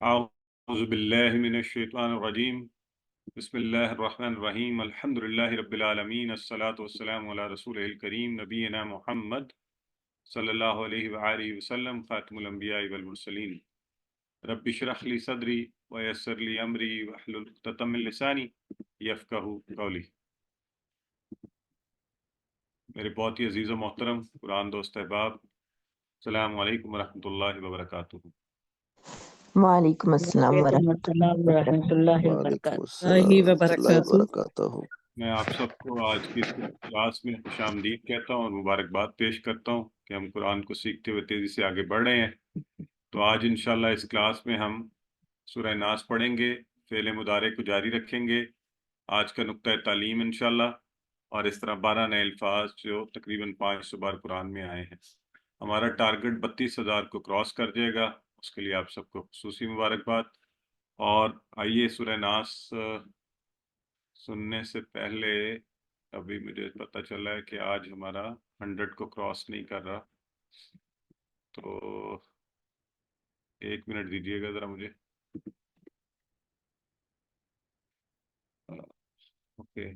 اعوذ باللہ من الشیطان الرجیم بسم اللہ الرحمن الرحیم الحمد للہ رب العالمین الصلاۃ والسلام علی رسول الکریم نبینا محمد صلی اللہ علیہ وآلہ وسلم خاتم الانبیاء والمرسلین رب اشرح لی صدری ویسر لی امری واحلل عقدۃ من لسانی یفقہوا قولی۔ میرے بہت ہی عزیز و محترم قرآن دوست احباب، السلام علیکم ورحمۃ اللہ وبرکاتہ۔ وعلیکم السلام ورحمۃ اللہ وعلیکم السلام ورحمۃ اللہ وبرکاتہ۔ میں آپ سب کو آج کی اس کلاس میں خوش آمدید کہتا ہوں اور مبارکباد پیش کرتا ہوں کہ ہم قرآن کو سیکھتے ہوئے تیزی سے آگے بڑھ رہے ہیں۔ تو آج انشاءاللہ اس کلاس میں ہم سورہ ناس پڑھیں گے، فعل مضارع کو جاری رکھیں گے، آج کا نقطہ تعلیم انشاءاللہ، اور اس طرح 12 نئے الفاظ جو تقریباً 500 بار قرآن میں آئے ہیں۔ ہمارا ٹارگٹ 32,000 کو کراس کر جائے گا، اس کے لیے آپ سب کو خصوصی مبارکباد۔ اور آئیے سورہ ناس سننے سے پہلے ابھی مجھے پتہ چلا ہے کہ آج ہمارا 100 کو کراس نہیں کر رہا، تو 1 منٹ دیجیے گا ذرا مجھے۔ اوکے،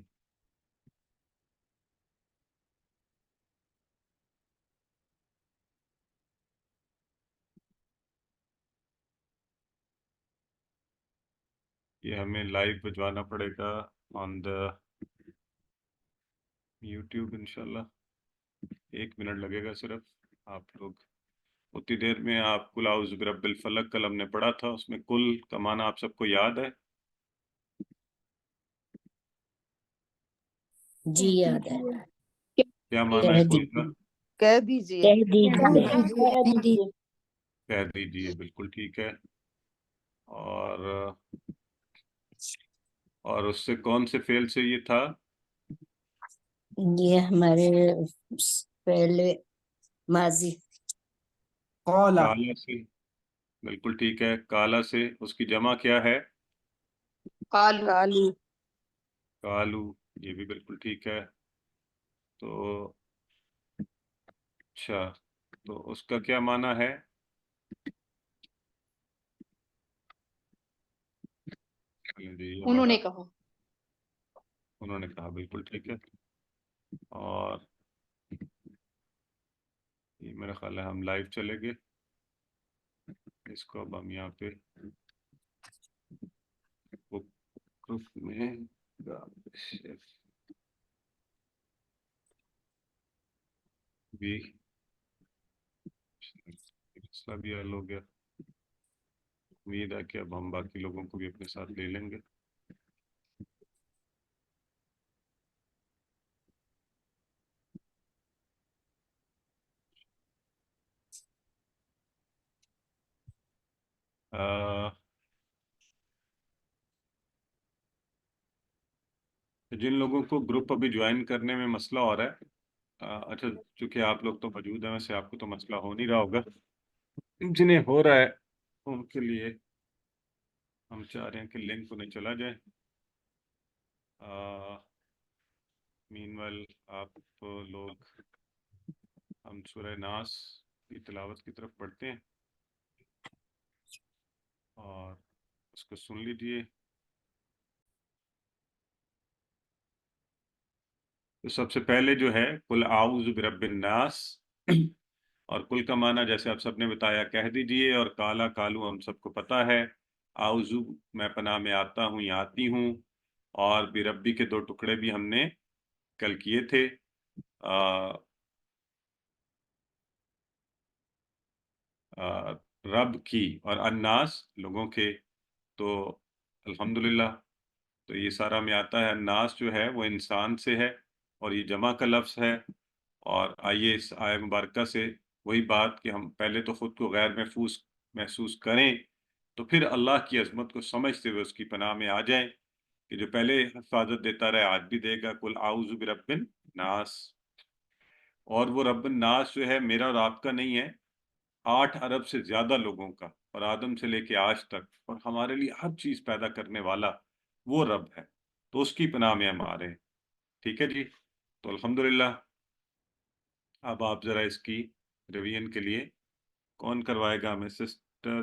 یہ ہمیں لائیو بھجوانا پڑے گا آن دا یوٹیوب انشاءاللہ۔ 1 منٹ لگے گا صرف، آپ لوگ اتنی دیر میں آپ قل اعوذ برب الفلق کل ہم نے پڑھا تھا، اس میں کل کا معنی آپ سب کو یاد ہے؟ جی یاد ہے، کیا معنی ہے کل کا؟ کہہ دیجئے۔ کہہ دیجیے، بالکل ٹھیک ہے۔ اور اس سے کون سے فعل سے یہ تھا؟ یہ ہمارے پہلے ماضی کالا سے، بالکل ٹھیک ہے۔ کالا سے اس کی جمع کیا ہے؟ کالو۔ کالو، یہ بھی بالکل ٹھیک ہے۔ تو اچھا، تو اس کا کیا معنی ہے؟ انہوں نے کہا، انہوں نے کہا، بالکل ٹھیک ہے۔ اور یہ میرا خیال ہے ہم لائیو چلے گے، اس کو اب ہم یہاں پہ گروپ میں بھی مسئلہ بھی حل ہو گیا۔ امید ہے کہ اب ہم باقی لوگوں کو بھی اپنے ساتھ لے لیں گے۔ جن لوگوں کو گروپ ابھی جوائن کرنے میں مسئلہ ہو رہا ہے، اچھا چونکہ آپ لوگ تو موجود ہیں، ویسے آپ کو تو مسئلہ ہو نہیں رہا ہوگا، جنہیں ہو رہا ہے ان کے لیے ہم چاہ رہے ہیں کہ لنک انہیں چلا جائے۔ مین ویل آپ لوگ ہم سورہ ناس کی تلاوت کی طرف پڑھتے ہیں اور اس کو سن لیجئے۔ تو سب سے پہلے جو ہے قل اعوذ برب الناس، اور کل کا معنی جیسے آپ سب نے بتایا کہہ دیجئے، اور کالا کالو ہم سب کو پتہ ہے۔ اعوذ میں پناہ میں آتا ہوں یا آتی ہوں، اور بربی کے 2 ٹکڑے بھی ہم نے کل کیے تھے۔ رب کی اور الناس لوگوں کے، تو الحمدللہ تو یہ سارا میں آتا ہے۔ الناس جو ہے وہ انسان سے ہے اور یہ جمع کا لفظ ہے۔ اور آئیے اس آیہ مبارکہ سے وہی بات کہ ہم پہلے تو خود کو غیر محسوس کریں، تو پھر اللہ کی عظمت کو سمجھتے ہوئے اس کی پناہ میں آ جائیں کہ جو پہلے حفاظت دیتا رہے آج بھی دے گا۔ قل اعوذ برب الناس، اور وہ رب الناس جو ہے میرا اور آپ کا نہیں ہے، 8 ارب سے زیادہ لوگوں کا، اور آدم سے لے کے آج تک، اور ہمارے لیے ہر چیز پیدا کرنے والا وہ رب ہے، تو اس کی پناہ میں ہم آ رہے ہیں۔ ٹھیک ہے جی، تو الحمدللہ اب آپ ذرا اس کی ریویژن کے لیے کون کروائے گا ہمیں؟ سسٹر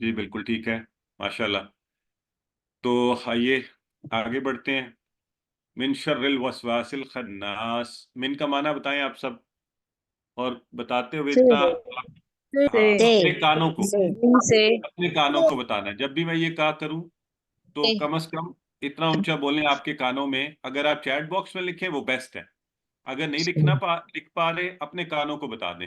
جی بالکل ٹھیک ہے، ماشاءاللہ. تو آئیے آگے بڑھتے ہیں. من شر الوسواس الخناس، من کا معنی بتائیں آپ سب، اور بتاتے ہوئے اتنا ہاں اپنے کانوں کو، سے اپنے کانوں کو بتانا ہے. جب بھی میں یہ کہا کروں تو کم از کم اتنا اونچا بولیں آپ کے کانوں میں. اگر آپ چیٹ باکس میں لکھیں وہ بیسٹ ہے، اگر نہیں لکھ پا رہے اپنے کانوں کو بتا دیں.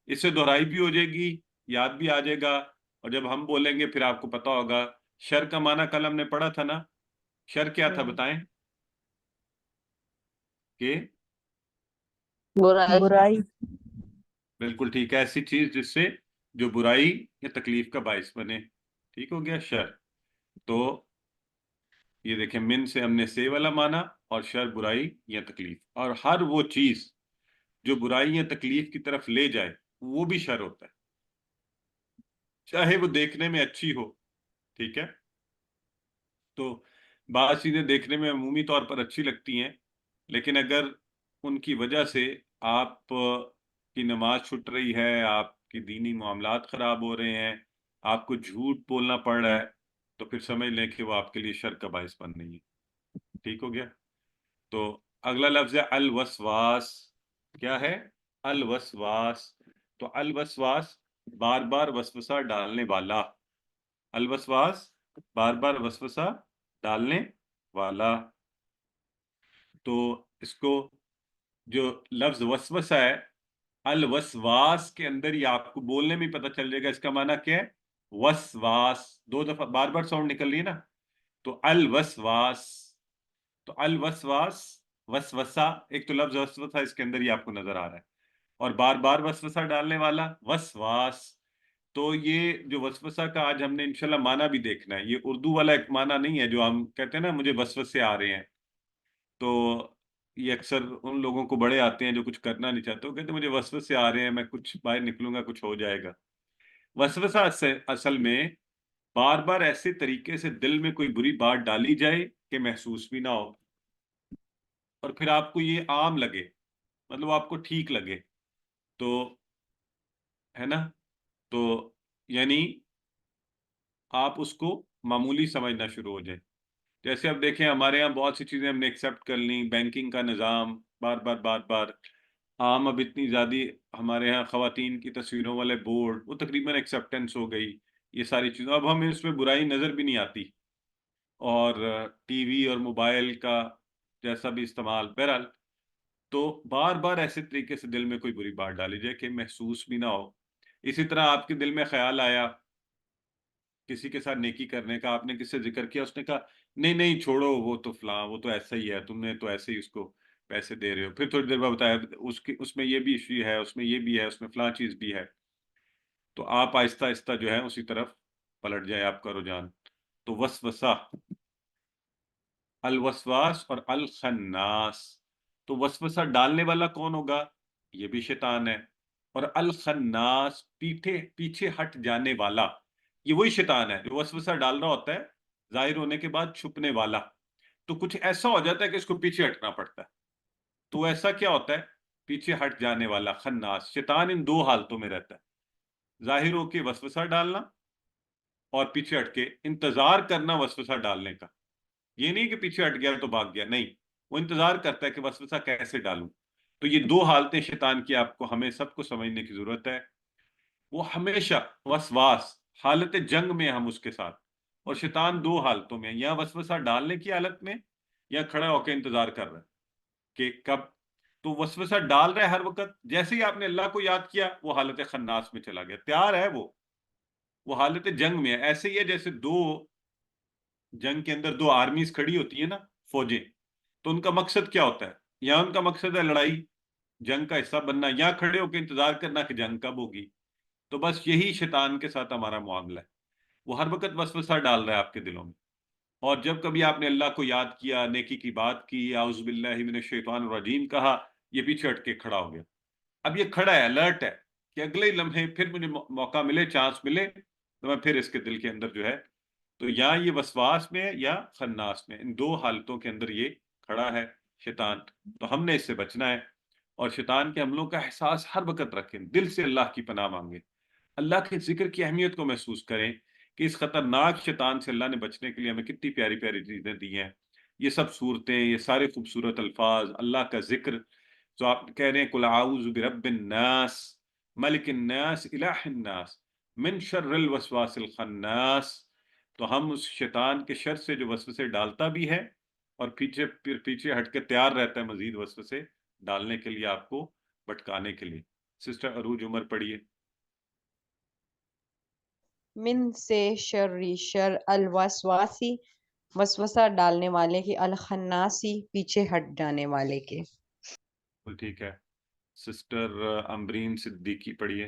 اس سے دہرائی بھی ہو جائے گی، یاد بھی آ جائے گا، اور جب ہم بولیں گے پھر آپ کو پتا ہوگا. شر کا معنی کل ہم نے پڑھا تھا نا، شر کیا تھا بتائیں؟ کہ برائی. بالکل ٹھیک ہے، ایسی چیز جس سے جو برائی یا تکلیف کا باعث بنے. ٹھیک ہو گیا شر. تو یہ دیکھیں من سے ہم نے سے والا مانا، اور شر برائی یا تکلیف. اور ہر وہ چیز جو برائی یا تکلیف کی طرف لے جائے وہ بھی شر ہوتا ہے، چاہے وہ دیکھنے میں اچھی ہو. ٹھیک ہے، تو بعض چیزیں دیکھنے میں عمومی طور پر اچھی لگتی ہیں، لیکن اگر ان کی وجہ سے آپ کی نماز چھوٹ رہی ہے، آپ کی دینی معاملات خراب ہو رہے ہیں، آپ کو جھوٹ بولنا پڑ رہا ہے، تو پھر سمجھ لیں کہ وہ آپ کے لیے شر کا باعث بن رہی ہے. ٹھیک ہو گیا. تو اگلا لفظ ہے الوسواس. کیا ہے؟ الوسواس. تو الوسواس بار بار وسوسہ ڈالنے والا. الوسواس بار بار وسوسہ ڈالنے والا. تو اس کو جو لفظ وسوسہ ہے، الوسواس کے اندر ہی آپ کو بولنے میں پتہ چل جائے گا اس کا معنی کیا ہے. وسواس 2 دفعہ بار بار ساؤنڈ نکل رہی ہے نا، تو الوسواس. تو الوسواس وسوسہ، ایک تو لفظ وسوسہ اس کے اندر ہی آپ کو نظر آ رہا ہے، اور بار بار وسوسہ ڈالنے والا وسواس. تو یہ جو وسوسہ کا آج ہم نے انشاءاللہ معنی بھی دیکھنا ہے. یہ اردو والا ایک معنی نہیں ہے جو ہم کہتے ہیں نا مجھے وسوسے آ رہے ہیں. تو یہ اکثر ان لوگوں کو بڑے آتے ہیں جو کچھ کرنا نہیں چاہتے، وہ کہتے ہیں مجھے وسوسے آ رہے ہیں، میں کچھ باہر نکلوں گا کچھ ہو جائے گا. وسوسہ اصل میں بار بار ایسے طریقے سے دل میں کوئی بری بات ڈالی جائے کہ محسوس بھی نہ ہو، اور پھر آپ کو یہ عام لگے، مطلب آپ کو ٹھیک لگے. تو ہے نا، تو یعنی آپ اس کو معمولی سمجھنا شروع ہو جائیں. جیسے اب دیکھیں ہمارے ہاں بہت سی چیزیں ہم نے ایکسیپٹ کر لیں، بینکنگ کا نظام بار بار بار بار عام، اب اتنی زیادہ ہمارے ہاں خواتین کی تصویروں والے بورڈ، وہ تقریباً ایکسیپٹنس ہو گئی. یہ ساری چیزیں اب ہمیں اس میں برائی نظر بھی نہیں آتی. اور ٹی وی اور موبائل کا جیسا بھی استعمال، بہرحال تو بار بار ایسے طریقے سے دل میں کوئی بری بات ڈالی جائے کہ محسوس بھی نہ ہو. اسی طرح آپ کے دل میں خیال آیا کسی کے ساتھ نیکی کرنے کا، آپ نے کس سے ذکر کیا، اس نے کہا نہیں نہیں چھوڑو، وہ تو فلاں، وہ تو ایسا ہی ہے، تم نے تو ایسے ہی اس کو پیسے دے رہے ہو. پھر تھوڑی دیر بعد بتایا اس میں یہ بھی ایشو ہے، اس میں یہ بھی ہے، اس میں فلاں چیز بھی ہے. تو آپ آہستہ آہستہ جو ہے اسی طرف پلٹ جائے آپ کا رجحان. تو وسوسہ، الوسواس اور الخناس. تو وسوسہ ڈالنے والا کون ہوگا؟ یہ بھی شیطان ہے. اور الخناس پیچھے ہٹ جانے والا، یہ وہی شیطان ہے جو وسوسہ ڈال رہا ہوتا ہے ظاہر ہونے کے بعد چھپنے والا. تو کچھ ایسا ہو جاتا ہے کہ اس کو پیچھے ہٹنا پڑتا ہے. تو ایسا کیا ہوتا ہے؟ پیچھے ہٹ جانے والا خناس. شیطان ان 2 حالتوں میں رہتا ہے، ظاہر ہو کے وسوسہ ڈالنا اور پیچھے ہٹ کے انتظار کرنا وسوسہ ڈالنے کا. یہ نہیں کہ پیچھے ہٹ گیا تو بھاگ گیا، نہیں، وہ انتظار کرتا ہے کہ وسوسہ کیسے ڈالوں. تو یہ 2 حالتیں شیطان کی آپ کو ہمیں سب کو سمجھنے کی ضرورت ہے. وہ ہمیشہ وسواس، حالت جنگ میں ہم اس کے ساتھ، اور شیطان 2 حالتوں میں، یا وسوسہ ڈالنے کی حالت میں یا کھڑا ہو کے انتظار کر رہا ہے کہ کب. تو وسوسہ ڈال رہا ہے ہر وقت، جیسے ہی آپ نے اللہ کو یاد کیا وہ حالت خناس میں چلا گیا، تیار ہے وہ حالت جنگ میں ہے. ایسے ہی ہے جیسے جنگ کے اندر 2 آرمیز کھڑی ہوتی ہیں نا، فوجیں، تو ان کا مقصد کیا ہوتا ہے؟ یا ان کا مقصد ہے لڑائی، جنگ کا حصہ بننا، یا کھڑے ہو کے انتظار کرنا کہ جنگ کب ہوگی. تو بس یہی شیطان کے ساتھ ہمارا معاملہ ہے. وہ ہر وقت وسوسہ ڈال رہا ہے آپ کے دلوں میں، اور جب کبھی آپ نے اللہ کو یاد کیا، نیکی کی بات کی، اعوذ باللہ من الشیطان الرجیم کہا، یہ پیچھے ہٹ کے کھڑا ہو گیا. اب یہ کھڑا ہے، الرٹ ہے کہ اگلے ہی لمحے پھر مجھے موقع ملے، چانس ملے، تو میں پھر اس کے دل کے اندر جو ہے. تو یا یہ وسواس میں یا خناس میں، ان 2 حالتوں کے اندر یہ کھڑا ہے شیطان. تو ہم نے اس سے بچنا ہے، اور شیطان کے حملوں کا احساس ہر وقت رکھیں، دل سے اللہ کی پناہ مانگیں، اللہ کے ذکر کی اہمیت کو محسوس کریں کہ اس خطرناک شیطان سے اللہ نے بچنے کے لیے ہمیں کتنی پیاری پیاری چیزیں دی ہیں. یہ سب صورتیں، یہ سارے خوبصورت الفاظ، اللہ کا ذکر. تو آپ کہہ رہے ہیں قل اعوذ برب الناس ملک الناس الہ الناس من شر الوسواس الخناس. تو ہم اس شیطان کے شر سے جو وسوسے ڈالتا بھی ہے اور پھر پیچھے ہٹ کے تیار رہتا ہے مزید وسوسے ڈالنے کے لیے، آپ کو بھٹکانے کے لیے. سسٹر عروج عمر پڑھیے. من سے شر شر الوسواسی وسوسہ ڈالنے والے کے، الخناسی پیچھے ہٹ جانے والے کے. ٹھیک ہے. سسٹر امبرین صدیقی پڑھیے.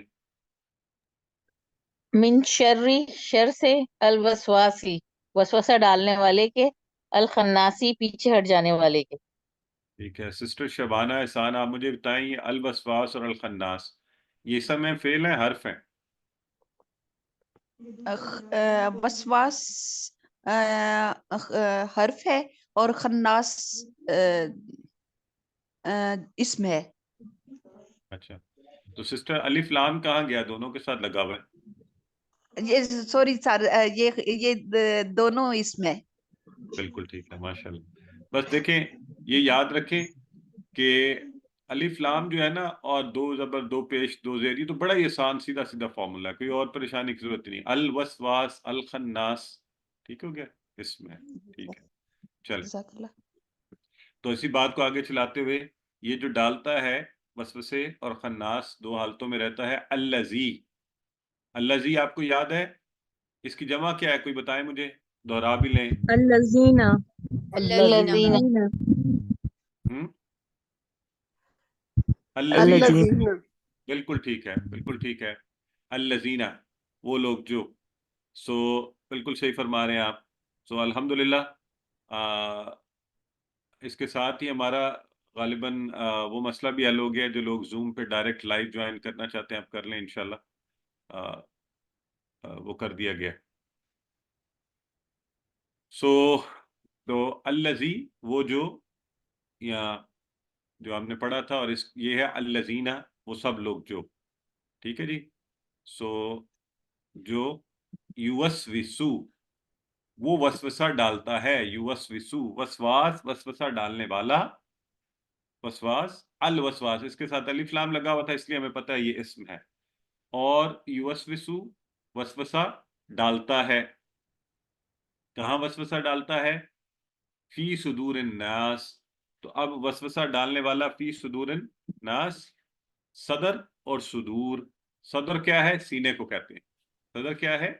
من شر، شر سے، الوسواسی وسوسہ ڈالنے والے کے، الخناسی پیچھے ہٹ جانے والے کے. ٹھیک ہے. سسٹر شبانہ احسان آپ مجھے بتائیں یہ الوسواس اور الخناس یہ سب میں فعل ہیں حرف ہیں؟ وسواس حرف ہے اور خناس اسم ہے. اچھا تو سسٹر الف لام کہاں گیا؟ دونوں کے ساتھ لگا ہوا ہے. یہ سوری سر، یہ دونوں اسم ہے. بالکل ٹھیک ہے، ماشاءاللہ. بس دیکھیں یہ یاد رکھیں کہ الف لام جو ہے نا، اور دو زبر دو پیش دو زیر، یہ تو بڑا ہی آسان سیدھا سیدھا فارمولا ہے، کوئی اور پریشانی کی ضرورت نہیں. الوسواس الخناس ٹھیک ہو گیا اس میں. ٹھیک ہے چلیں. جزاک اللہ. تو اسی بات کو آگے چلاتے ہوئے یہ جو ڈالتا ہے وسوسے اور خناس دو حالتوں میں رہتا ہے. الذی، الذی آپ کو یاد ہے اس کی جمع کیا ہے؟ کوئی بتائیں مجھے، دوہرا بھی لیں. الذین الذین الذین، بالکل ٹھیک ہے، بالکل ٹھیک ہے. الذین وہ لوگ جو. سو بالکل صحیح فرما رہے ہیں آپ. سو الحمدللہ اس کے ساتھ ہی ہمارا غالباً وہ مسئلہ بھی حل ہو گیا. جو لوگ زوم پہ ڈائریکٹ لائیو جوائن کرنا چاہتے ہیں آپ کر لیں انشاءاللہ. وہ کر دیا گیا. تو الذی وہ جو، یا جو ہم نے پڑھا تھا، اور یہ ہے الذین وہ سب لوگ جو. ٹھیک ہے جی. سو جو یوسوسو وہ وسوسہ ڈالتا ہے. یوسوسو وسواس وسوسہ ڈالنے والا. وسواس الوسواس اس کے ساتھ الف لام لگا ہوا تھا اس لیے ہمیں پتہ ہے یہ اسم ہے. اور یوسوسو وسوسہ ڈالتا ہے. کہاں وسوسہ ڈالتا ہے؟ فی صدور الناس. تو اب وسوسہ ڈالنے والا فی صدور الناس، صدر اور صدور. صدر کیا ہے؟ سینے کو کہتے ہیں. صدر کیا ہے؟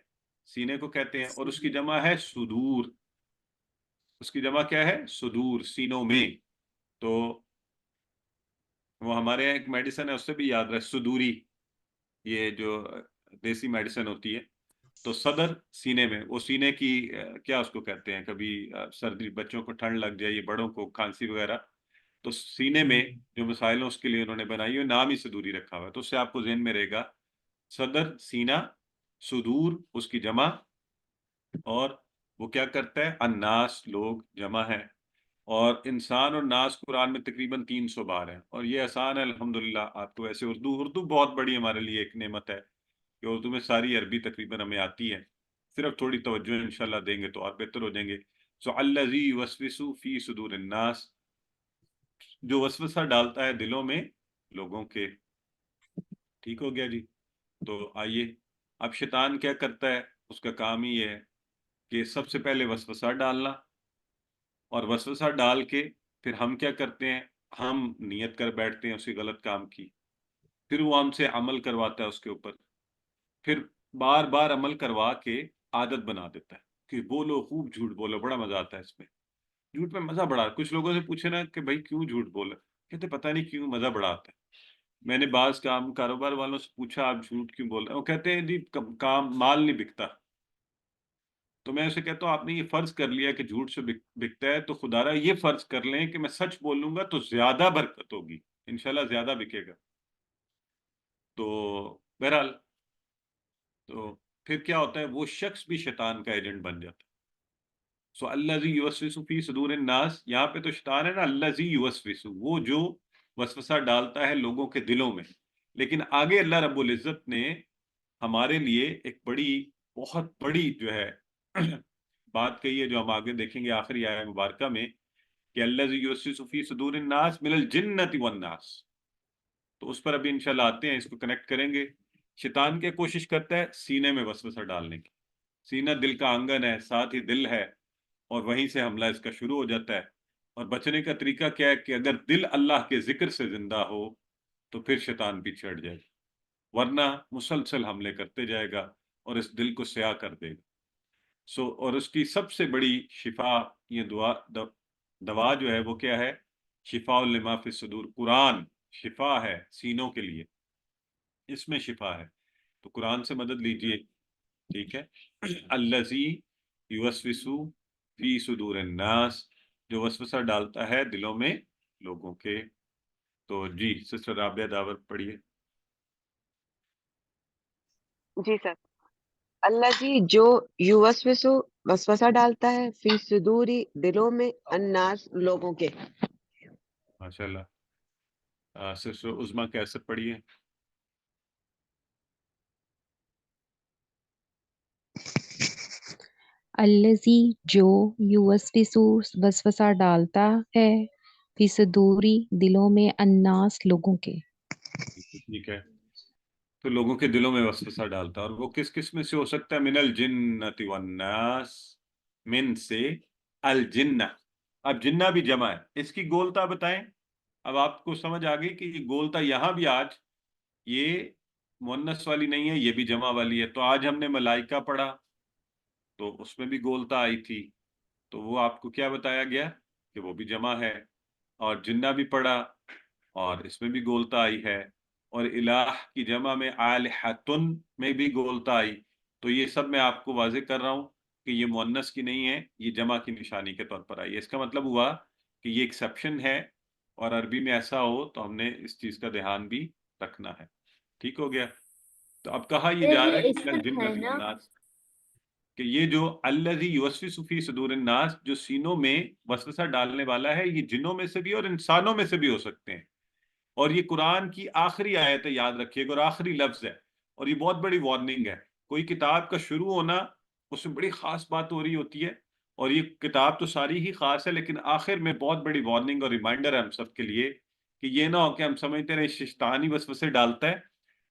سینے کو کہتے ہیں. اور اس کی جمع ہے صدور. اس کی جمع کیا ہے؟ صدور، سینوں میں. تو وہ ہمارے یہاں ایک میڈیسن ہے اس سے بھی یاد رہے، صدوری، یہ جو دیسی میڈیسن ہوتی ہے. تو صدر سینے میں، وہ سینے کی کیا اس کو کہتے ہیں، کبھی سردی بچوں کو ٹھنڈ لگ جائے، بڑوں کو کھانسی وغیرہ، تو سینے میں جو مسائل ہیں اس کے لیے انہوں نے بنائی ہوئی، نام ہی صدوری رکھا ہوا ہے. تو اس سے آپ کو ذہن میں رہے گا صدر سینہ، صدور اس کی جمع. اور وہ کیا کرتا ہے؟ الناس لوگ جمع ہے. اور انسان اور ناس قرآن میں تقریباً 300 بار ہیں. اور یہ آسان ہے الحمدللہ. آپ کو ایسے اردو بہت بڑی ہمارے لیے ایک نعمت ہے کہ اردو میں ساری عربی تقریباً ہمیں آتی ہے. صرف تھوڑی توجہ انشاءاللہ دیں گے تو اور بہتر ہو جائیں گے. سو الذی یوسوس فی صدور الناس، جو وسوسہ ڈالتا ہے دلوں میں لوگوں کے. ٹھیک ہو گیا جی. تو آئیے اب شیطان کیا کرتا ہے؟ اس کا کام ہی یہ ہے کہ سب سے پہلے وسوسہ ڈالنا، اور وسوسہ ڈال کے پھر ہم کیا کرتے ہیں؟ ہم نیت کر بیٹھتے ہیں اسی غلط کام کی. پھر وہ ہم سے عمل کرواتا ہے اس کے اوپر. پھر بار بار عمل کروا کے عادت بنا دیتا ہے کہ بولو، خوب جھوٹ بولو، بڑا مزہ آتا ہے اس میں. جھوٹ میں مزہ بڑا. کچھ لوگوں سے پوچھے نا کہ بھائی کیوں جھوٹ بولا، کہتے پتہ نہیں کیوں، مزہ بڑا آتا ہے. میں نے بعض کاروبار والوں سے پوچھا آپ جھوٹ کیوں بول رہے ہیں؟ وہ کہتے ہیں جی کام مال نہیں بکتا. تو میں اسے کہتا ہوں آپ نے یہ فرض کر لیا کہ جھوٹ سے بکتا ہے، تو خدا را یہ فرض کر لیں کہ میں سچ بولوں گا تو زیادہ برکت ہوگی، انشاءاللہ زیادہ بکے گا. تو بہرحال تو پھر کیا ہوتا ہے؟ وہ شخص بھی شیطان کا ایجنٹ بن جاتا ہے. سو الذی یوسوس فی صدور الناس، یہاں پہ تو شیطان ہے نا، الذی یوسوس وہ جو وسوسہ ڈالتا ہے لوگوں کے دلوں میں. لیکن آگے اللہ رب العزت نے ہمارے لیے ایک بڑی بہت بڑی جو ہے بات کہی ہے، جو ہم آگے دیکھیں گے آخری آیہ مبارکہ میں، کہ الذی یوسوس فی صدور الناس من الجنۃ والناس. تو اس پر ابھی انشاءاللہ آتے ہیں، اس کو کنیکٹ کریں گے. شیطان کیا کوشش کرتا ہے؟ سینے میں وسوسہ ڈالنے کی. سینہ دل کا آنگن ہے، ساتھ ہی دل ہے، اور وہیں سے حملہ اس کا شروع ہو جاتا ہے. اور بچنے کا طریقہ کیا ہے کہ اگر دل اللہ کے ذکر سے زندہ ہو تو پھر شیطان پیچھے ہٹ جائے گا، ورنہ مسلسل حملے کرتے جائے گا اور اس دل کو سیاہ کر دے گا. اور اس کی سب سے بڑی شفا، یہ دوا جو ہے وہ کیا ہے؟ شفاء لما فی الصدور. قرآن شفا ہے سینوں کے لیے، اس میں شفا ہے. تو قرآن سے مدد لیجئے، ٹھیک ہے. الذی یوسوس فی صدور الناس، جو وسوسہ ڈالتا ہے دلوں میں لوگوں کے. تو جی سسٹر رابعہ داور پڑھیے. جی سر. الذی جو یوسوس وسوسہ ڈالتا ہے فی صدوری دلوں میں الناس لوگوں کے. ماشاءاللہ. سسٹر عظمیٰ کیسر پڑھیے. الذی جو یوسوس وسوسہ ڈالتا ہے فی صدوری دلوں میں الناس لوگوں کے. ٹھیک ہے. تو لوگوں کے دلوں میں وسوسہ ڈالتا ہے، اور وہ کس کس میں سے ہو سکتا ہے؟ من الجنۃ والناس، من سے الجنہ. اب جنہ بھی جمع ہے، اس کی گولتا بتائیں. اب آپ کو سمجھ آ گئی کہ یہ گولتا یہاں بھی آج یہ مؤنث والی نہیں ہے، یہ بھی جمع والی ہے. تو آج ہم نے ملائکہ پڑھا تو اس میں بھی گولتا آئی تھی، تو وہ آپ کو کیا بتایا گیا کہ وہ بھی جمع ہے. اور جنہ بھی پڑھا اور اس میں بھی گولتا آئی ہے. اور الہ کی جمع میں آلہتن میں بھی گولتا آئی. تو یہ سب میں آپ کو واضح کر رہا ہوں کہ یہ مؤنث کی نہیں ہے، یہ جمع کی نشانی کے طور پر آئی ہے. اس کا مطلب ہوا کہ یہ ایکسیپشن ہے، اور عربی میں ایسا ہو تو ہم نے اس چیز کا دھیان بھی رکھنا ہے. ٹھیک ہو گیا. تو اب کہا یہ جا رہا ہے کہ من الجنۃ والناس، کہ یہ جو الذی یوسوس فی صدور الناس، جو سینوں میں وسوسہ ڈالنے والا ہے، یہ جنوں میں سے بھی اور انسانوں میں سے بھی ہو سکتے ہیں. اور یہ قرآن کی آخری آیت ہے، یاد رکھیے گا، اور آخری لفظ ہے. اور یہ بہت بڑی وارننگ ہے. کوئی کتاب کا شروع ہونا، اس میں بڑی خاص بات ہو رہی ہوتی ہے، اور یہ کتاب تو ساری ہی خاص ہے، لیکن آخر میں بہت بڑی وارننگ اور ریمائنڈر ہے ہم سب کے لیے کہ یہ نہ ہو کہ ہم سمجھتے رہے شیطان ہی وسوسے ڈالتا ہے.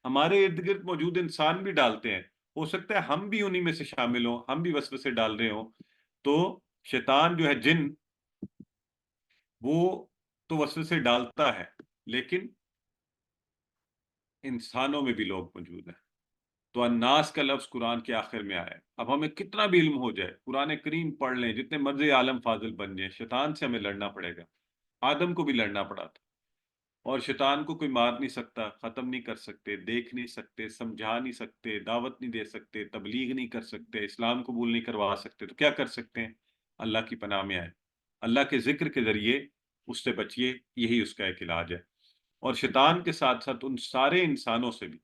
ہمارے ارد گرد موجود انسان بھی ڈالتے ہیں، ہو سکتا ہے ہم بھی انہی میں سے شامل ہوں، ہم بھی وسوسے ڈال رہے ہوں. تو شیطان جو ہے جن، وہ تو وسوسے ڈالتا ہے، لیکن انسانوں میں بھی لوگ موجود ہیں. تو الناس کا لفظ قرآن کے آخر میں آیا ہے. اب ہمیں کتنا بھی علم ہو جائے، قرآن کریم پڑھ لیں، جتنے مرضی عالم فاضل بن جائیں، شیطان سے ہمیں لڑنا پڑے گا. آدم کو بھی لڑنا پڑا تھا، اور شیطان کو کوئی مار نہیں سکتا، ختم نہیں کر سکتے، دیکھ نہیں سکتے، سمجھا نہیں سکتے، دعوت نہیں دے سکتے، تبلیغ نہیں کر سکتے، اسلام قبول نہیں کروا سکتے. تو کیا کر سکتے ہیں؟ اللہ کی پناہ میں آئے، اللہ کے ذکر کے ذریعے اس سے بچیے، یہی اس کا ایک علاج ہے. اور شیطان کے ساتھ ساتھ ان سارے انسانوں سے بھی،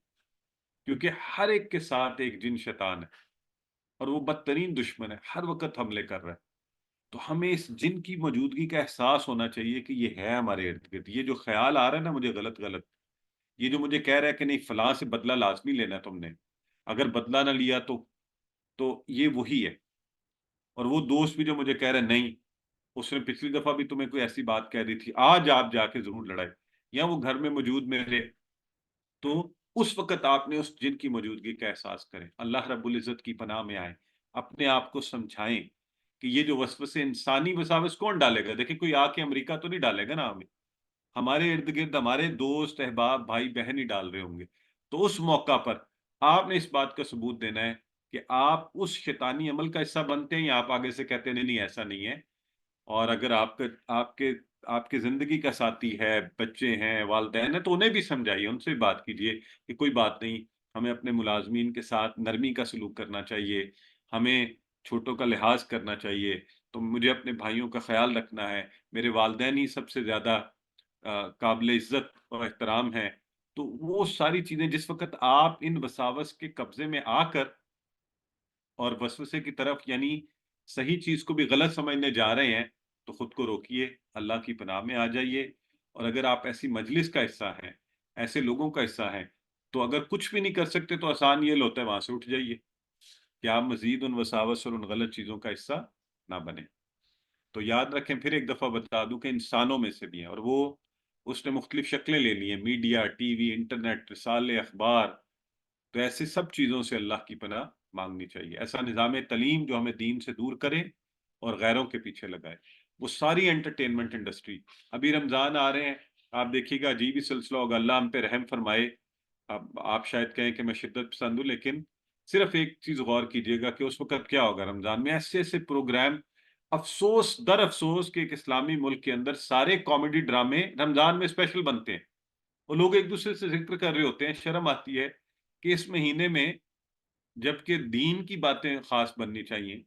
کیونکہ ہر ایک کے ساتھ ایک جن شیطان ہے، اور وہ بدترین دشمن ہے، ہر وقت حملے کر رہا ہے. تو ہمیں اس جن کی موجودگی کا احساس ہونا چاہیے کہ یہ ہے ہمارے ارد گرد. یہ جو خیال آ رہا ہے نا مجھے غلط غلط، یہ جو مجھے کہہ رہا ہے کہ نہیں فلاں سے بدلہ لازمی لینا ہے تم نے، اگر بدلہ نہ لیا تو یہ وہی ہے. اور وہ دوست بھی جو مجھے کہہ رہا ہے نہیں، اس نے پچھلی دفعہ بھی تمہیں کوئی ایسی بات کہہ دی تھی، آج آپ جا کے ضرور لڑائے، یا وہ گھر میں موجود میرے، تو اس وقت آپ نے اس جن کی موجودگی کا احساس کریں. اللہ رب العزت کی پناہ میں آئیں، اپنے آپ کو سمجھائیں کہ یہ جو وسوسے انسانی وساوس کون ڈالے گا؟ دیکھیں کوئی آ کے امریکہ تو نہیں ڈالے گا نا ہمیں، ہمارے ارد گرد ہمارے دوست احباب بھائی بہن ہی ڈال رہے ہوں گے. تو اس موقع پر آپ نے اس بات کا ثبوت دینا ہے کہ آپ اس شیطانی عمل کا حصہ بنتے ہیں، یا آپ آگے سے کہتے ہیں نہیں نہیں ایسا نہیں ہے. اور اگر آپ کے زندگی کا ساتھی ہے، بچے ہیں، والدین ہیں، تو انہیں بھی سمجھائیے، ان سے بھی بات کیجیے کہ کوئی بات نہیں، ہمیں اپنے ملازمین کے ساتھ نرمی کا سلوک کرنا چاہیے، ہمیں چھوٹوں کا لحاظ کرنا چاہیے، تو مجھے اپنے بھائیوں کا خیال رکھنا ہے، میرے والدین ہی سب سے زیادہ قابل عزت اور احترام ہے. تو وہ ساری چیزیں جس وقت آپ ان وساوس کے قبضے میں آ کر اور وسوسے کی طرف، یعنی صحیح چیز کو بھی غلط سمجھنے جا رہے ہیں، تو خود کو روکیے، اللہ کی پناہ میں آ جائیے. اور اگر آپ ایسی مجلس کا حصہ ہیں، ایسے لوگوں کا حصہ ہیں، تو اگر کچھ بھی نہیں کر سکتے تو آسان یہ ہوتا ہے وہاں سے اٹھ جائیے. کہ آپ مزید ان وساوس اور ان غلط چیزوں کا حصہ نہ بنیں. تو یاد رکھیں، پھر ایک دفعہ بتا دوں کہ انسانوں میں سے بھی ہیں، اور وہ اس نے مختلف شکلیں لے لی ہیں، میڈیا، ٹی وی، انٹرنیٹ، رسالے، اخبار. تو ایسے سب چیزوں سے اللہ کی پناہ مانگنی چاہیے. ایسا نظام تعلیم جو ہمیں دین سے دور کرے اور غیروں کے پیچھے لگائے. وہ ساری انٹرٹینمنٹ انڈسٹری، ابھی رمضان آ رہے ہیں، آپ دیکھیے گا عجیب ہی سلسلہ ہوگا. اللہ ہم پہ رحم فرمائے. اب آپ شاید کہیں کہ میں شدت پسند ہوں، لیکن صرف ایک چیز غور کیجیے گا کہ اس وقت کیا ہوگا رمضان میں. ایسے ایسے پروگرام، افسوس در افسوس کہ ایک اسلامی ملک کے اندر سارے کامیڈی ڈرامے رمضان میں اسپیشل بنتے ہیں. وہ لوگ ایک دوسرے سے ذکر کر رہے ہوتے ہیں. شرم آتی ہے کہ اس مہینے میں جبکہ دین کی باتیں خاص بننی چاہیے،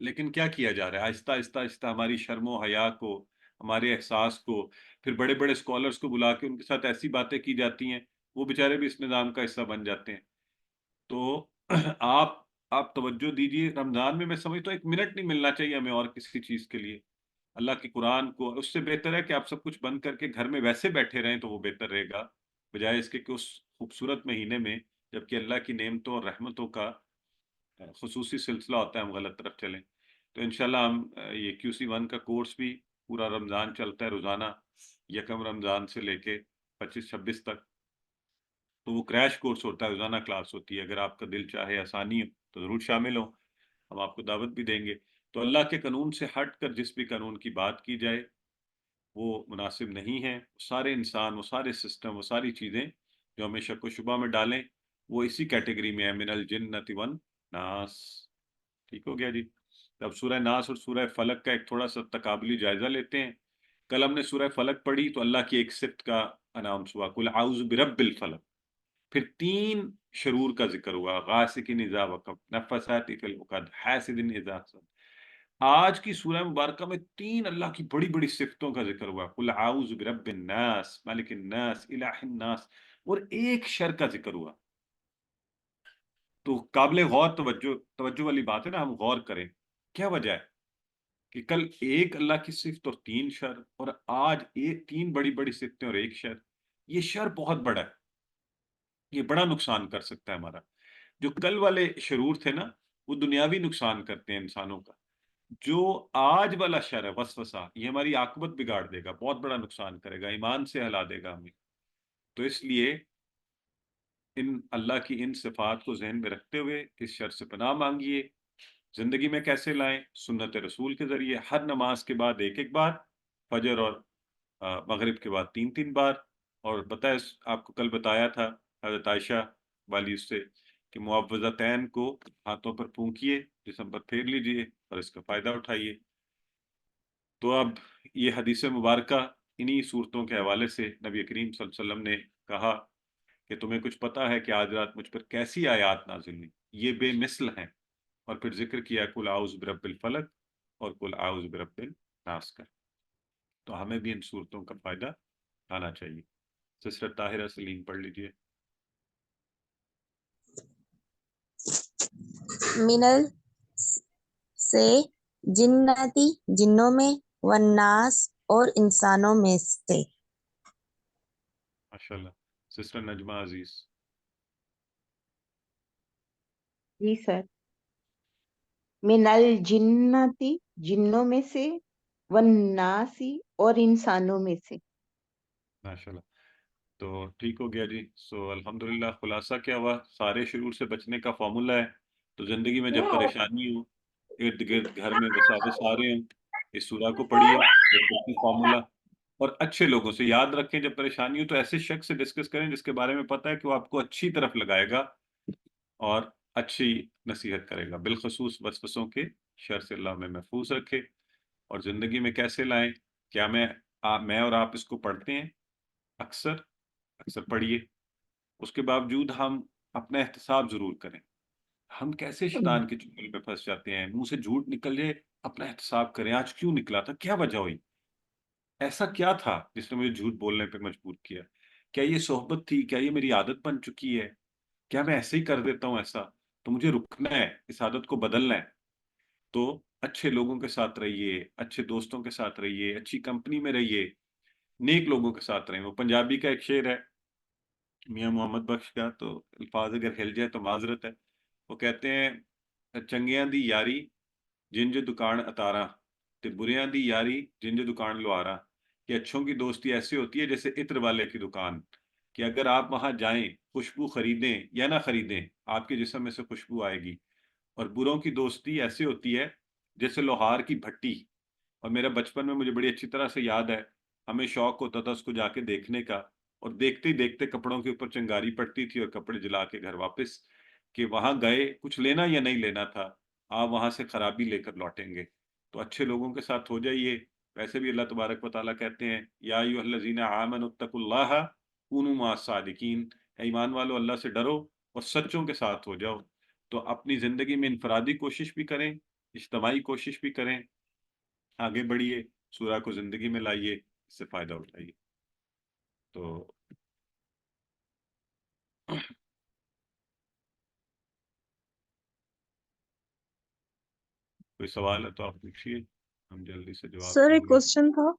لیکن کیا کیا جا رہا ہے؟ آہستہ آہستہ آہستہ ہماری شرم و حیا کو، ہمارے احساس کو، پھر بڑے بڑے اسکالرس کو بلا کے ان کے ساتھ ایسی باتیں کی جاتی ہیں، وہ بیچارے بھی اس نظام کا حصہ بن جاتے ہیں. تو آپ توجہ دیجیے. رمضان میں سمجھتا ہوں 1 منٹ نہیں ملنا چاہیے ہمیں اور کسی چیز کے لیے. اللہ کے قرآن کو، اس سے بہتر ہے کہ آپ سب کچھ بند کر کے گھر میں ویسے بیٹھے رہیں، تو وہ بہتر رہے گا، بجائے اس کے کہ اس خوبصورت مہینے میں جبکہ اللہ کی نعمتوں اور رحمتوں کا خصوصی سلسلہ ہوتا ہے ہم غلط طرف چلیں. تو انشاءاللہ ہم یہ QC1 کا کورس بھی پورا رمضان چلتا ہے، روزانہ 1 رمضان سے لے کے 25-26 تک. تو وہ کریش کورس ہوتا ہے، روزانہ کلاس ہوتی ہے. اگر آپ کا دل چاہے، آسانی ہو تو ضرور شامل ہوں، ہم آپ کو دعوت بھی دیں گے. تو اللہ کے قانون سے ہٹ کر جس بھی قانون کی بات کی جائے وہ مناسب نہیں ہے. سارے انسان، وہ سارے سسٹم، وہ ساری چیزیں جو ہمیں شک و شبہ میں ڈالیں، وہ اسی کیٹیگری میں ہے، من الجنۃ والناس. ٹھیک ہو گیا جی. اب سورہ ناس اور سورہ فلق کا ایک تھوڑا سا تقابلی جائزہ لیتے ہیں. کل ہم نے سورہ فلق پڑھی تو اللہ کی ایک صفت کا اناؤنس ہوا، قل اعوذ برب الفلق. پھر 3 شرور کا ذکر ہوا، غاسق اذا وقب، نفثات فی العقد، حاسد اذا حسد. آج کی سورہ مبارکہ میں 3 اللہ کی بڑی بڑی صفتوں کا ذکر ہوا، قل اعوذ برب الناس، ملک الناس، الہ الناس، اور ایک شر کا ذکر ہوا. تو قابل غور توجہ والی بات ہے نا، ہم غور کریں کیا وجہ ہے کہ کل ایک اللہ کی صفت اور 3 شر، اور آج 3 بڑی بڑی صفتیں اور ایک شر. یہ شر بہت بڑا ہے، یہ بڑا نقصان کر سکتا ہے ہمارا. جو کل والے شرور تھے نا، وہ دنیاوی نقصان کرتے ہیں انسانوں کا. جو آج والا شر ہے وسوسہ، یہ ہماری عاقبت بگاڑ دے گا، بہت بڑا نقصان کرے گا، ایمان سے ہلا دے گا ہمیں. تو اس لیے اللہ کی ان صفات کو ذہن میں رکھتے ہوئے اس شر سے پناہ مانگیے. زندگی میں کیسے لائیں؟ سنت رسول کے ذریعے، ہر نماز کے بعد 1 بار، فجر اور مغرب کے بعد 3 بار. اور آپ کو کل بتایا تھا حضرت عائشہ والی اس سے کہ معوذتین کو ہاتھوں پر پھونکیے، جسم پر پھیر لیجئے اور اس کا فائدہ اٹھائیے. تو اب یہ حدیث مبارکہ انہی صورتوں کے حوالے سے نبی کریم صلی اللہ علیہ وسلم نے کہا کہ تمہیں کچھ پتہ ہے کہ آج رات مجھ پر کیسی آیات نازل ہوئی، یہ بے مثل ہیں. اور پھر ذکر کیا قل اعوذ برب الفلق اور قل اعوذ برب الناس کا. تو ہمیں بھی ان صورتوں کا فائدہ اٹھانا چاہیے. سسٹر طاہرہ سلیم پڑھ لیجئے. منل سے جنتی، جنوں میں، والناس اور انسانوں میں سے. ماشاءاللہ. سسٹر نجمہ عزیز. جی سر. من الجنتی، جنوں میں سے، والناسی اور انسانوں میں سے. ماشاءاللہ. تو ٹھیک ہو گیا جی. سو الحمدللہ خلاصہ کیا ہوا؟ سارے شرور سے بچنے کا فارمولہ ہے. تو زندگی میں جب پریشانی ہو، ارد گرد گھر میں وساوس آ رہے ہیں، اس سورہ کو پڑھیے، فارمولہ. اور اچھے لوگوں سے یاد رکھیں، جب پریشانی ہو تو ایسے شخص سے ڈسکس کریں جس کے بارے میں پتہ ہے کہ وہ آپ کو اچھی طرف لگائے گا اور اچھی نصیحت کرے گا. بالخصوص وسوسوں کے شر سے اللہ ہمیں محفوظ رکھے. اور زندگی میں کیسے لائیں؟ کیا میں اور آپ اس کو پڑھتے ہیں؟ اکثر پڑھیے. اس کے باوجود ہم اپنا احتساب ضرور کریں. ہم کیسے شیطان کے چنگل میں پھنس جاتے ہیں، منہ سے جھوٹ نکل جائے، اپنا احتساب کریں. آج کیوں نکلا تھا؟ کیا وجہ ہوئی؟ ایسا کیا تھا جس نے مجھے جھوٹ بولنے پہ مجبور کیا؟ کیا یہ صحبت تھی؟ کیا یہ میری عادت بن چکی ہے؟ کیا میں ایسے ہی کر دیتا ہوں ایسا؟ تو مجھے رکنا ہے، اس عادت کو بدلنا ہے. تو اچھے لوگوں کے ساتھ رہیے، اچھے دوستوں کے ساتھ رہیے، اچھی کمپنی میں رہیے، نیک لوگوں کے ساتھ رہیں. وہ پنجابی کا ایک شعر ہے میاں محمد بخش کا، تو الفاظ اگر ہل جائے تو معذرت ہے. وہ کہتے ہیں چنگیاں دی یاری جن جو دکان اتارا تے بریاں دی یاری جن جو دکان لوارا، کہ اچھوں کی دوستی ایسی ہوتی ہے جیسے عطر والے کی دکان، کہ اگر آپ وہاں جائیں خوشبو خریدیں یا نہ خریدیں آپ کے جسم میں سے خوشبو آئے گی، اور بروں کی دوستی ایسی ہوتی ہے جیسے لوہار کی بھٹی۔ اور میرا بچپن میں مجھے بڑی اچھی طرح سے یاد ہے، ہمیں شوق ہوتا تھا اس کو جا کے دیکھنے کا، اور دیکھتے ہی دیکھتے کپڑوں کے اوپر چنگاری پڑتی تھی اور کپڑے جلا کے گھر واپس، کہ وہاں گئے کچھ لینا یا نہیں لینا تھا، آپ وہاں سے خرابی لے کر لوٹیں گے۔ تو اچھے لوگوں کے ساتھ ہو جائیے۔ ویسے بھی اللہ تبارک و تعالیٰ کہتے ہیں یا ایھا الذین آمنوا اتقوا اللہ کونوا مع الصادقین، اے ایمان والو اللہ سے ڈرو اور سچوں کے ساتھ ہو جاؤ۔ تو اپنی زندگی میں انفرادی کوشش بھی کریں، اجتماعی کوشش بھی کریں، آگے بڑھیے، سورہ کو زندگی میں لائیے، اس سے فائدہ اٹھائیے۔ تو کوئی سوال ہے تو آپ پوچھیے، ہم جلدی سے جواب سر دیں ایک گے۔ کوشچن تھا،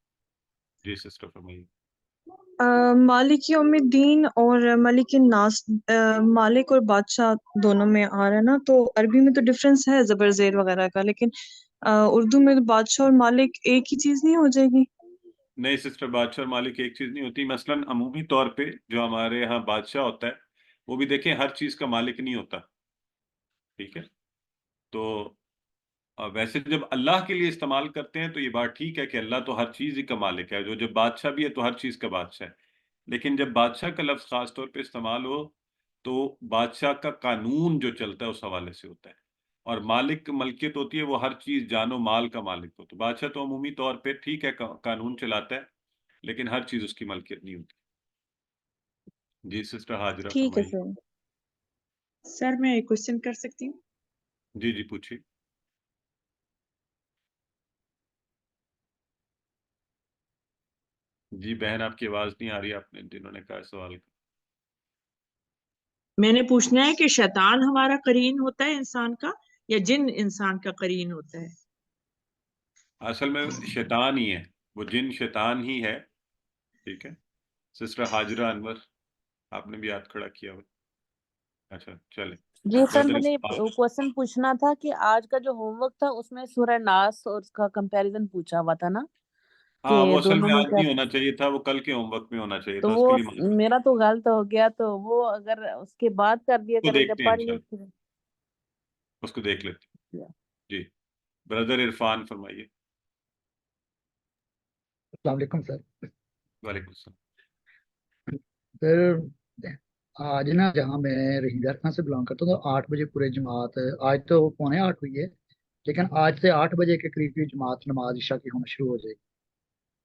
جی سسٹر فرمائیے۔ مالک یوم الدین اور ملک الناس، مالک اور بادشاہ دونوں میں آ رہا ہے نا، تو عربی میں تو ڈفرینس ہے زبر زیر وغیرہ کا، لیکن اردو میں تو بادشاہ اور مالک ایک ہی چیز نہیں ہو جائے گی؟ نہیں سسٹر، بادشاہ اور مالک ایک چیز نہیں ہوتی۔ مثلاً عمومی طور پہ جو ہمارے یہاں بادشاہ ہوتا ہے وہ بھی دیکھیں ہر چیز کا مالک نہیں ہوتا، ٹھیک ہے؟ تو ویسے جب اللہ کے لیے استعمال کرتے ہیں تو یہ بات ٹھیک ہے کہ اللہ تو ہر چیز ہی کا مالک ہے، جو جب بادشاہ بھی ہے تو ہر چیز کا بادشاہ ہے۔ لیکن جب بادشاہ کا لفظ خاص طور پہ استعمال ہو تو بادشاہ کا قانون جو چلتا ہے اس حوالے سے ہوتا ہے، اور مالک ملکیت ہوتی ہے وہ ہر چیز جان و مال کا مالک ہوتا ہے۔ بادشاہ تو عمومی طور پہ ٹھیک ہے قانون چلاتا ہے، لیکن ہر چیز اس کی ملکیت نہیں ہوتی۔ جی سسٹر حاجرہ ٹھیک ہے فرمائیے۔ سر۔ سر میں ایک کوشچن کر سکتی ہوں؟ جی جی پوچھیے۔ جی بہن آپ کی آواز نہیں آ رہی، آپ نے جنہوں نے کہا سوال کا۔ میں نے پوچھنا ہے کہ شیطان ہمارا قرین ہوتا ہے انسان کا یا جن انسان کا قرین ہوتا ہے؟ اصل میں شیطان ہی ہے، وہ جن شیطان ہی ہے، ٹھیک ہے۔ سسٹر حاجرہ انور آپ نے بھی ہاتھ کھڑا کیا ہوا۔ اچھا چلے۔ جی سر، بردر میں نے کوشچن پوچھنا تھا کہ آج کا جو ہوم ورک تھا اس میں سورہ ناس اور اس کا کمپیریزن پوچھا ہوا تھا نا، کہ ہاں وہ اصل دونوں میں میں آج کیا، نہیں ہونا چاہیے تھا، وہ کل کے ہوم ورک میں ہونا چاہیے تو تھا، اس کے وہ لیے معذرت۔ میرا تو غلط ہو گیا، تو وہ اگر اس کے بعد کر دیا اس کو کریں جب دیکھتے ہیں پڑھ لیے انشاءاللہ، اس کو دیکھ لیتے ہیں۔ جی بردر عرفان فرمائیے۔ السلام علیکم سر۔ وعلیکم السلام۔ سر آج نا جہاں میں رہندر خان سے بلانگ کرتا ہوں تو 8 بجے پورے جماعت، آج تو 7:45 ہوئی ہے، لیکن آج سے 8 بجے کے قریب کی جماعت نماز عشاء کی ہونا شروع ہو جائے گی۔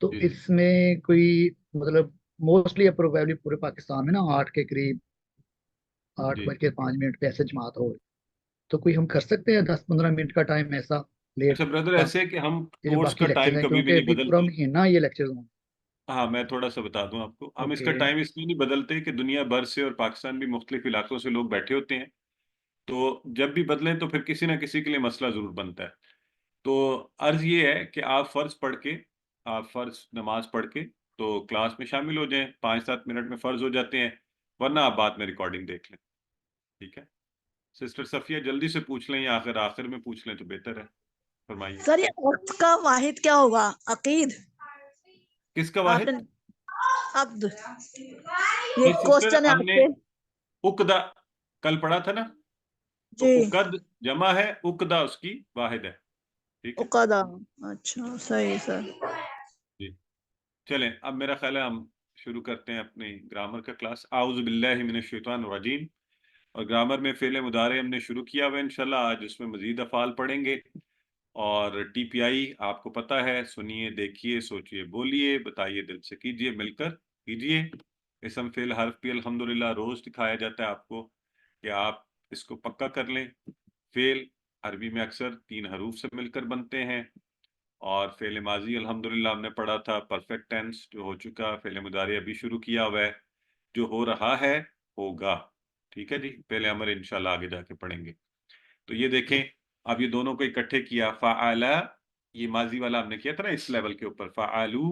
تو جی اس میں کوئی مطلب موسٹلی پروبیبلی پورے پاکستان میں نا 8 کے قریب، 8 جی بج کے 5 منٹ پہ ایسے جماعت ہو رہی، تو کوئی ہم کر سکتے ہیں 10-15 منٹ کا ٹائم ایسا لیٹ، اچھا بردر، ایسے کہ ہم یہ جو کورس باقی کا لیکچرز ٹائم ہیں کبھی بھی کیونکہ نہیں ابھی پورا بدلتے۔ مہینہ یہ لیکچرز ہوں۔ ہاں میں تھوڑا سا بتا دوں آپ کو، ہم اس کا اوکے ٹائم اس لیے نہیں بدلتے کہ دنیا بھر سے اور پاکستان بھی مختلف علاقوں سے لوگ بیٹھے ہوتے ہیں، تو جب بھی بدلیں تو پھر کسی نہ کسی کے لیے مسئلہ ضرور بنتا ہے۔ تو عرض یہ ہے کہ آپ فرض نماز پڑھ کے تو کلاس میں شامل ہو جائیں، 5-7 منٹ میں فرض ہو جاتے ہیں، ورنہ آپ بعد میں ریکارڈنگ دیکھ لیں، ٹھیک ہے۔ سسٹر صفیہ جلدی سے پوچھ لیں یا آخر میں پوچھ لیں تو بہتر ہے، فرمائیے۔ سر یہ وقت کا واحد کیا ہوگا؟ عقید؟ کس کا آپ واحد؟ نے عبد، یہ نہیں سسٹر، کوشچن ہے ہم آپ نے کے؟ اقدا کل پڑھا تھا نا، تو جی اقد جمع ہے، اقدا اس کی واحد ہے، ٹھیک ہے۔ عقدہ، اچھا صحیح سر۔ جی چلیں، اب میرا خیال ہے ہم شروع کرتے ہیں اپنی گرامر کا کلاس۔ اعوذ باللہ من الشیطان الرجیم، اور گرامر میں فعل مضارع ہم نے شروع کیا ہوا ہے انشاءاللہ، آج اس میں مزید افعال پڑھیں گے، اور ٹی پی آئی آپ کو پتہ ہے، سنیے، دیکھیے، سوچیے، بولیے، بتائیے، دل سے کیجیے، مل کر کیجیے۔ اسم فعل حرف بھی الحمدللہ روز دکھایا جاتا ہے آپ کو، کہ آپ اس کو پکا کر لیں۔ فعل عربی میں اکثر 3 حروف سے مل کر بنتے ہیں، اور فعل ماضی الحمدللہ ہم نے پڑھا تھا پرفیکٹ ٹینس جو ہو چکا، فعل مضارع ابھی شروع کیا ہوا ہے، جو ہو رہا ہے ہوگا، ٹھیک ہے جی، پہلے امر انشاءاللہ آگے جا کے پڑھیں گے۔ تو یہ دیکھیں، اب یہ دونوں کو اکٹھے کیا، فعل، یہ ماضی والا ہم نے کیا تھا نا اس لیول کے اوپر، فعلو،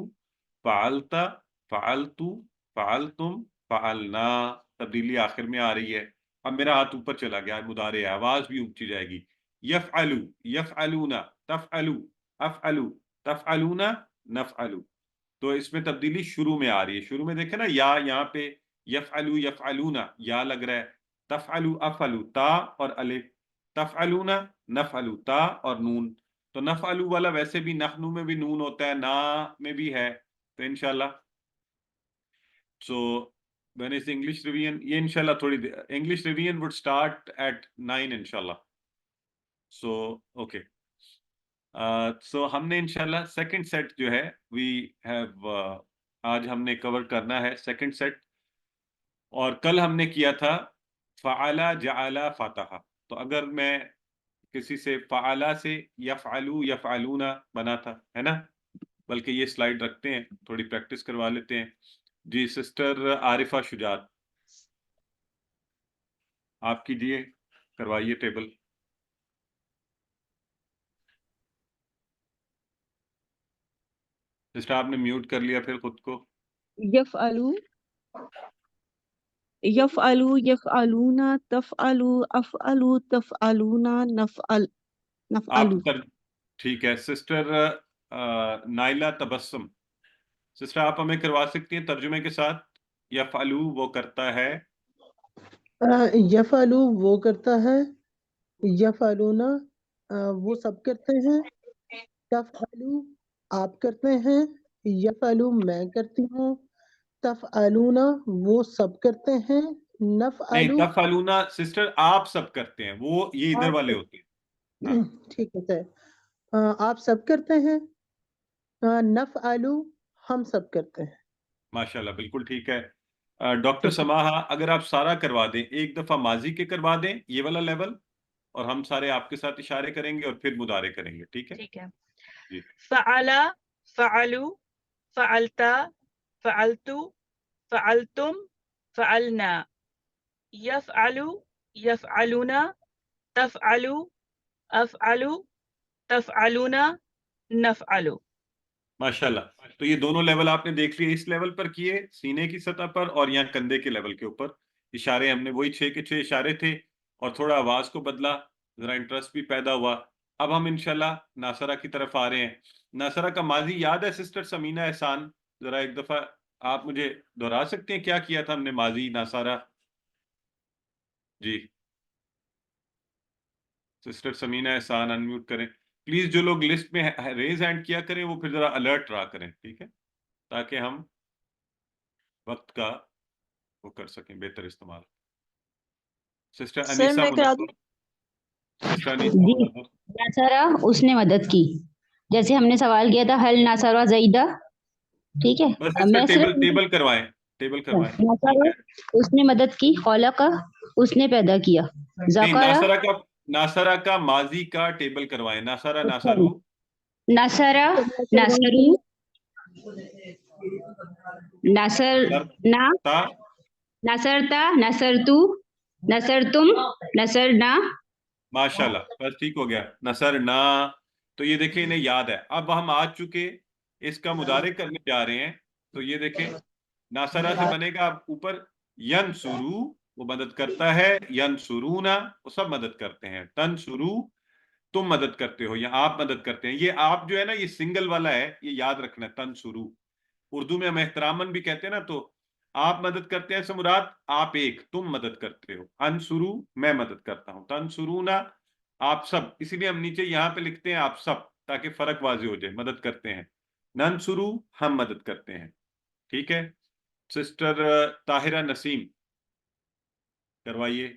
فعلتا، فعلتو، فعلتم، فعلنا، تبدیلی آخر میں آ رہی ہے۔ اب میرا ہاتھ اوپر چلا گیا، مضارع ہے، آواز بھی اونچی جائے گی. یفعلو، یفعلونا، تفعلو، افعلو، تفعلونا، نفعلو. تو اس میں تبدیلی شروع میں آ رہی ہے. شروع میں دیکھیں نا یا یہاں پہ یفعلو یفعلونا یا لگ رہا ہے، تفعلو افعلو تا اور الف، تفعلونا نفعلو تا اور نون. تو نفعلو والا ویسے بھی نحنو میں بھی نون ہوتا ہے، نا میں بھی ہے. تو انشاءاللہ سو when is English revision؟ یہ انشاءاللہ تھوڑی دیر English revision would start at 9 انشاءاللہ. سو اوکے سو ہم نے انشاءاللہ سیکنڈ سیٹ جو ہے وی ہیو آج ہم نے کور کرنا ہے سیکنڈ سیٹ. اور کل ہم نے کیا تھا فعل جعل فتح. تو اگر میں کسی سے فعل سے یفعلو یفعلونا بنا تھا، ہے نا، بلکہ یہ سلائیڈ رکھتے ہیں، تھوڑی پریکٹس کروا لیتے ہیں. جی سسٹر عارفہ شجاعت آپ کیجئے، کروائیے ٹیبل. سسٹر آپ نے میوٹ کر لیا پھر خود کو. یفعلو، یفعلو، یفعلونا، تفعلو، افعلو، تفعلونا، نفعلو. ٹھیک ہے. سسٹر نائلہ تبسم، سسٹر آپ ہمیں کروا سکتی ہیں ترجمے کے ساتھ؟ یفعلو وہ کرتا ہے، یفعلو وہ کرتا ہے، یفعلونا وہ سب کرتے ہیں، تفعلو آپ کرتے ہیں، یفعلو میں کرتی ہوں، تفعلونا وہ سب کرتے ہیں، نہیں نفعلو تفعلونا سسٹر آپ سب کرتے ہیں، وہ یہ ادھر آپ والے سب، ہوتے ہیں. ہاں ٹھیک ہے سر، آپ سب کرتے ہیں، نفعلو ہم سب کرتے ہیں. ماشاءاللہ بالکل ٹھیک ہے. ڈاکٹر سماحہ اگر آپ سارا کروا دیں، ایک دفعہ ماضی کے کروا دیں یہ والا لیول، اور ہم سارے آپ کے ساتھ اشارے کریں گے اور پھر مضارع کریں گے. ٹھیک ہے ٹھیک ہے. جی. فعل، فعلو، فعلتا، فعلتو، فعلتم، فعلنا. یفعلو، یفعلونا، تفعلو، افعلو، تفعلونا، نفعلو. ماشاءاللہ. تو یہ دونوں لیول آپ نے دیکھ لیے، اس لیول پر کیے سینے کی سطح پر، اور یہاں کندھے کے لیول کے اوپر اشارے ہم نے وہی 6 کے 6 اشارے تھے، اور تھوڑا آواز کو بدلا، ذرا انٹرسٹ بھی پیدا ہوا. اب ہم انشاءاللہ ناصرہ کی طرف آ رہے ہیں. ناصرہ کا ماضی یاد ہے سسٹر سمینہ احسان؟ ذرا ایک دفعہ آپ مجھے دہرا سکتے ہیں کیا کیا تھا ہم نے ماضی ناصرہ؟ جی سسٹر سمینہ احسان انمیوٹ کریں پلیز. جو لوگ لسٹ میں ریز ہینڈ کیا کریں وہ پھر ذرا الرٹ رہا کریں، ٹھیک ہے، تاکہ ہم وقت کا وہ کر سکیں بہتر استعمال. سسٹر سر انیسہ میں کرا دوں؟ مظفر، سسٹر انیسہ جی مظفر. ناصرہ اس نے مدد کی، جیسے ہم نے سوال کیا تھا حل ناصرہ زیدہ، ٹھیک ہے. بس میں سسٹر صرف ٹیبل کروائیں، ٹیبل کروائیں. ناصرہ اس نے مدد کی، خلق اس نے پیدا کیا، نہیں ذکر ناصرہ کا ماضی کا ٹیبل کروائیں. ناصرہ ناصرو، نصرہ نصرو، نصرنا تا نصرتا نصرتو، نصرتم نصرنا. ماشاءاللہ بس ٹھیک ہو گیا. نصر نا. تو یہ دیکھیں انہیں یاد ہے. اب ہم آ چکے اس کا مضارع کرنے جا رہے ہیں. تو یہ دیکھیں ناصرہ سے بنے گا اب اوپر ینصرو وہ مدد کرتا ہے، ینصرونا وہ سب مدد کرتے ہیں، تنصرو تم مدد کرتے ہو یا آپ مدد کرتے ہیں. یہ آپ جو ہے نا یہ سنگل والا ہے، یہ یاد رکھنا ہے. تنصرو اردو میں ہم احتراماً بھی کہتے ہیں نا، تو آپ مدد کرتے ہیں سے مراد آپ ایک، تم مدد کرتے ہو. انصرو میں مدد کرتا ہوں، تنصرونا آپ سب. اسی لیے ہم نیچے یہاں پہ لکھتے ہیں آپ سب، تاکہ فرق واضح ہو جائے. مدد کرتے ہیں، ننصرو ہم مدد کرتے ہیں. ٹھیک ہے. سسٹر طاہرہ نسیم کروائیے.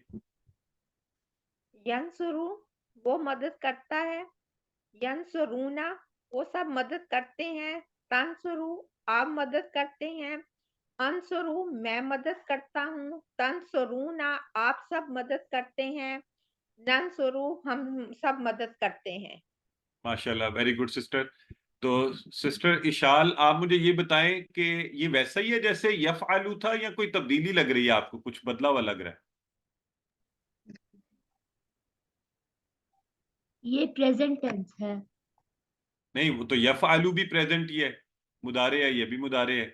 ینصرو وہ مدد کرتا ہے، ینصرونا وہ سب مدد کرتے ہیں، تنصرو آپ مدد کرتے ہیں، انصرو میں مدد کرتا ہوں، تنصرونا آپ سب مدد کرتے ہیں، ننصرو ہم سب مدد کرتے ہیں. ماشاءاللہ ویری گڈ سسٹر. تو سسٹر اشال آپ مجھے یہ بتائیں کہ یہ ویسا ہی ہے جیسے یفعلو تھا، یا کوئی تبدیلی لگ رہی ہے آپ کو، کچھ بدلا ہوا لگ رہا ہے؟ یہ پریزنٹ ٹینس ہے. نہیں وہ تو یفعلو بھی پریزنٹ ہی ہے، مضارع ہے، یہ بھی مضارع ہے.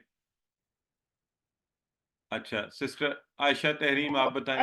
اچھا سسٹر عائشہ تحریم آپ بتائیں.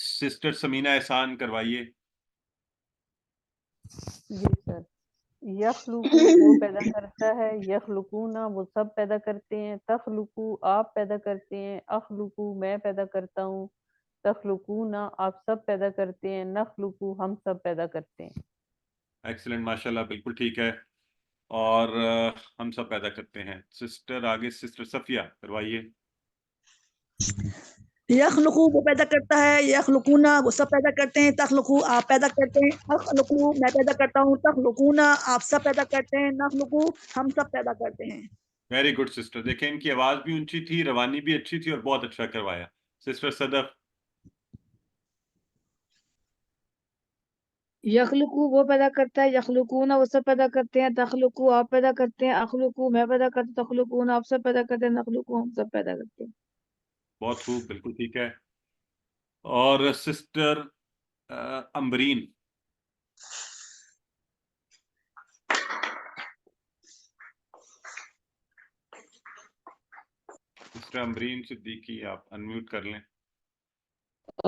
سسٹر سمینہ احسان کروائیے. جی سر. یخلقو وہ پیدا کرتا ہے، یخلقونا وہ سب پیدا کرتے ہیں، تخلقو آپ پیدا کرتے ہیں، اخلقو میں پیدا کرتا ہوں، تخلقونا آپ سب پیدا کرتے ہیں، نخلقو ہم سب پیدا کرتے ہیں. ایکسلنٹ، ماشاءاللہ، بالکل ٹھیک ہے. اور ہم سب پیدا کرتے ہیں. سسٹر آگے سسٹر صفیہ کروائیے. یخلقو وہ پیدا کرتا ہے، یخلقونا وہ سب پیدا کرتے ہیں، تخلقو آپ پیدا کرتے ہیں، اخلقو میں پیدا کرتا ہوں، تخلقونا آپ سب پیدا کرتے ہیں، نخلقو ہم سب پیدا کرتے ہیں. Very good sister. دیکھیں ان کی آواز بھی اونچی تھی، روانی بھی اچھی تھی، اور بہت اچھا کروایا. سسٹر صدف. یخلقو وہ پیدا کرتا ہے، یخلقون وہ سب پیدا کرتے ہیں، تخلقو آپ پیدا کرتے ہیں، اخلقو میں پیدا کرتا ہوں، تخلقون آپ سب پیدا کرتے ہیں، نخلقو ہم سب پیدا کرتے ہیں. بہت خوب، بالکل ٹھیک ہے. اور سسٹر امبرین. سسٹر امبرین صدیقی آپ انمیوٹ کر لیں.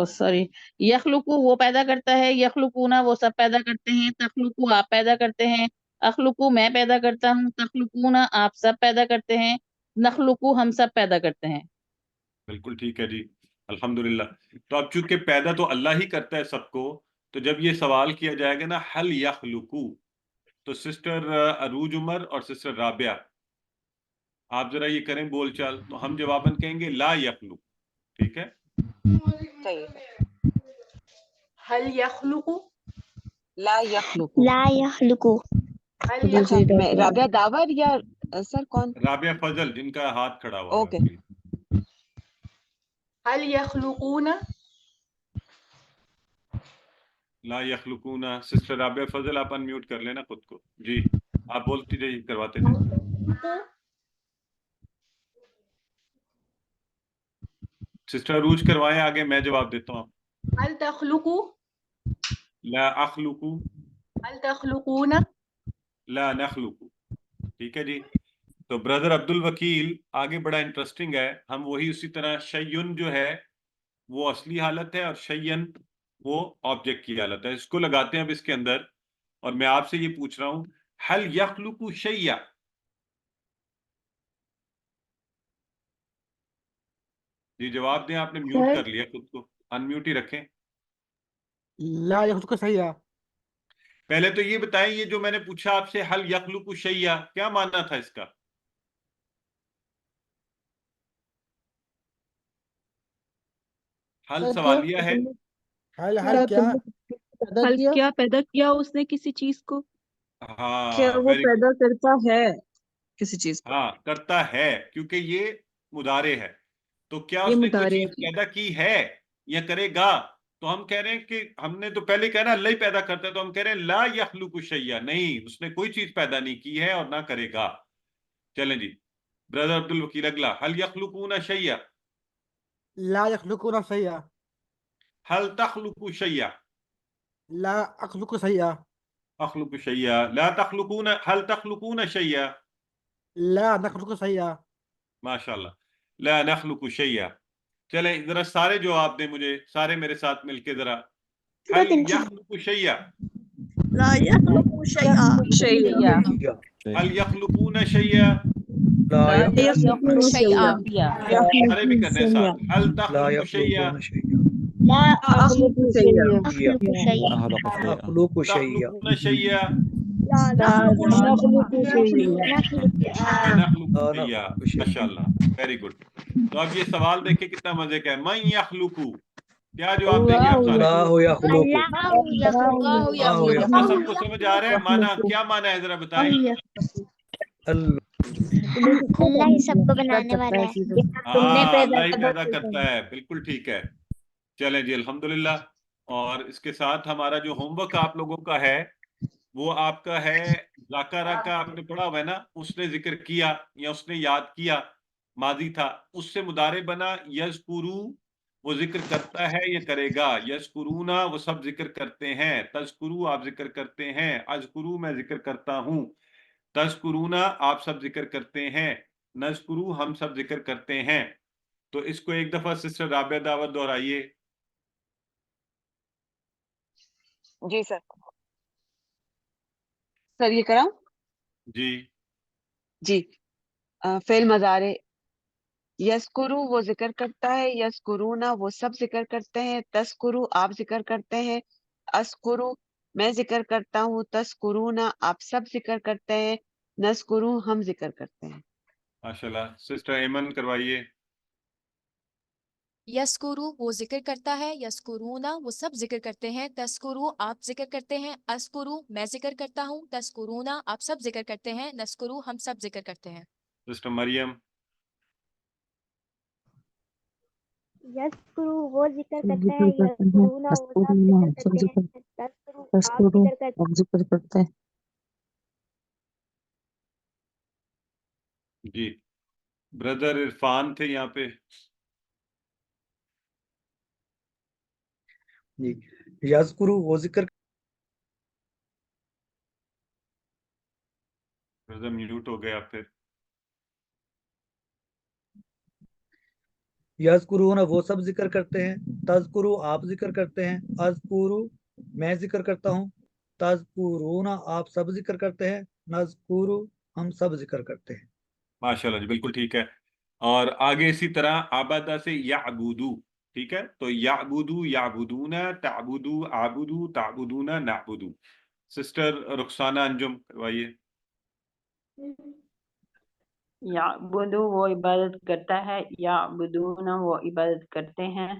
سوری. یخلقو وہ پیدا کرتا ہے، یخلقونا وہ سب پیدا کرتے ہیں، تخلقو آپ پیدا کرتے ہیں، اخلقو میں پیدا کرتا ہوں، تخلقونا آپ سب پیدا کرتے ہیں، نخلقو ہم سب پیدا کرتے ہیں. بالکل ٹھیک ہے جی، الحمدللہ. تو اب چونکہ پیدا تو اللہ ہی کرتا ہے سب کو، تو جب یہ سوال کیا جائے گا نا حل یخلقو، تو سسٹر عروج عمر اور سسٹر رابعہ آپ ذرا یہ کریں بول چال، تو ہم جواباً کہیں گے لا یخلق. ٹھیک ہے؟ صحیح ہے. حل یخلقو، لا یخلقو. لا یخلقو. حل اچھا، یخلقو. میں رابعہ داور یا سر کون؟ رابعہ فضل جن کا ہاتھ کھڑا ہوا ہے. اوکے. حل یخلقون. لا یخلقون. سسٹر رابعہ فضل آپ انمیوٹ کر لینا خود کو. جی آپ بولتی جائیے، کرواتے جائیے. سسٹر عروج کروائیں آگے، میں جواب دیتا ہوں آپ. حل تخلقو. لا اخلقو. حل تخلقون. لا نخلقو. ٹھیک ہے جی. تو بردر عبد الوکیل آگے بڑا انٹرسٹنگ ہے. ہم وہی اسی طرح شیئن جو ہے وہ اصلی حالت ہے، اور شیئن وہ آبجیکٹ کی حالت ہے. اس کو لگاتے ہیں اب اس کے اندر، اور میں آپ سے یہ پوچھ رہا ہوں حل یخلق شیئا. جی جواب دیں. آپ نے میوٹ کر لیا خود کو، ان میوٹ ہی رکھیں. لا یخلق شیئا. پہلے تو یہ بتائیں، یہ جو میں نے پوچھا آپ سے حل یخلق شیئا، کیا معنی تھا اس کا؟ حل سوالیہ ہے. حل کیا پیدا کیا اس نے کسی چیز کو؟ کیا ہاں وہ ویری گڈ. پیدا کرتا ہے کسی چیز کو؟ ہاں کرتا ہے، کیونکہ یہ مضارع ہے. تو کیا یہ اس نے کوئی مضارع چیز پیدا کی ہے یا کرے گا؟ تو ہم کہہ رہے ہیں کہ ہم نے تو پہلے کہنا اللہ ہی پیدا کرتا ہے، تو ہم کہہ رہے ہیں لا یخلق شیئا. نہیں، اس نے کوئی چیز پیدا نہیں کی ہے اور نہ کرے گا. چلیں جی بردر عبد الوکیل اگلا. حل یخلقون شیئا. لا یخلقون شیئا. حل تخلق شیئا. لا اخلق شیئا. اخلق شیئا. لا تخلقون. حل تخلقون شیئا. لا نخلق شیئا. ماشاءاللہ. لا نخلق شیئا. چلیں ذرا سارے جواب دیں مجھے، سارے میرے ساتھ مل کے ذرا. حل یخلق شیئا. لا یخلقو شیئا. حل یخلقون شیئا. لا یخلقون شیئا. سارے بھی کرنے ساتھ. حل تخلق شیئا. لا اخلق شیئا. أخلق شيئا. اخلق شیئا. تخلقون شیئا. لا نخلق شیئا. نخلق شیئا. ماشاءاللہ، ویری گڈ. تو اب یہ سوال دیکھیں کتنا مزے کا ہے. من یخلقو، کیا جواب دیں گے آپ سارے؟ اللہ یخلق. الله يخلق. اتنا سب کو سمجھ آ رہا ہے؟ مانا کیا مانا ہے ذرا بتائیں. اللہ ہی سب کو بنانے والا ہے. ہاں اللہ ہی پیدا کرتا ہے. بالکل ٹھیک ہے. چلیں جی الحمدللہ. اور اس کے ساتھ ہمارا جو ہوم ورک آپ لوگوں کا ہے وہ آپ کا ہے ذاکرہ کا. آپ نے پڑھا ہوا ہے نا، اس نے ذکر کیا یا اس نے یاد کیا، ماضی تھا، اس سے مضارع بنا. یذکرو وہ ذکر کرتا ہے یا کرے گا. یذکرونا وہ سب ذکر کرتے ہیں. تذکرو آپ ذکر کرتے ہیں. اذکرو میں ذکر کرتا ہوں. تذکرونا آپ سب ذکر کرتے ہیں. نذکرو ہم سب ذکر کرتے ہیں. تو اس کو ایک دفعہ سسٹر رابعہ دعوت دہرائیے. جی سر سر یہ کراؤں جی جی فعل مضارع یذکرو وہ ذکر کرتا ہے، یذکرونا وہ سب ذکر کرتے ہیں، تذکرو آپ ذکر کرتے ہیں، اذکرو میں ذکر کرتا ہوں، تذکرونا آپ سب ذکر کرتے ہیں، نذکرو ہم ذکر کرتے ہیں۔ ماشاء اللہ، سسٹر ایمن کروائیے۔ یسکرو وہ ذکر کرتا ہے، یسکرونا وہ سب ذکر کرتے ہیں، تذکرو آپ ذکر کرتے ہیں، اذکرو میں ذکر کرتا ہوں، تذکرونا آپ سب ذکر کرتے ہیں، نذکرو ہم سب ذکر کرتے ہیں۔ سسٹر مریم۔ یذکرو وہ ذکر کرتا ہے، ذکر کرتے ہیں، یذکرونا وہ سب اذکرنا ذکر سب کرتے ذکر، ہیں، تذکرو آپ تذکرو ذکر کرتے آپ ذکر کرتے ہیں۔ جی بردر عرفان تھے یہاں پہ۔ جی یذکرو وہ ذکر بردر میوٹ ہو گیا پھر۔ یذکرون وہ سب ذکر کرتے ہیں، تذکرو آپ ذکر کرتے ہیں، اذکرو میں ذکر کرتا ہوں، تذکرون آپ سب ذکر کرتے ہیں، نذکرو ہم سب ذکر کرتے ہیں۔ ماشاءاللہ جی بالکل ٹھیک ہے۔ اور آگے اسی طرح آبادہ سے یعبدو، ٹھیک ہے، تو یعبدو یعبدون، تعبدو عابدو تعبدون نعبدو۔ سسٹر رخسانہ انجم کروائیے۔ یعبدو وہ عبادت کرتا ہے، یعبدون وہ عبادت کرتے ہیں،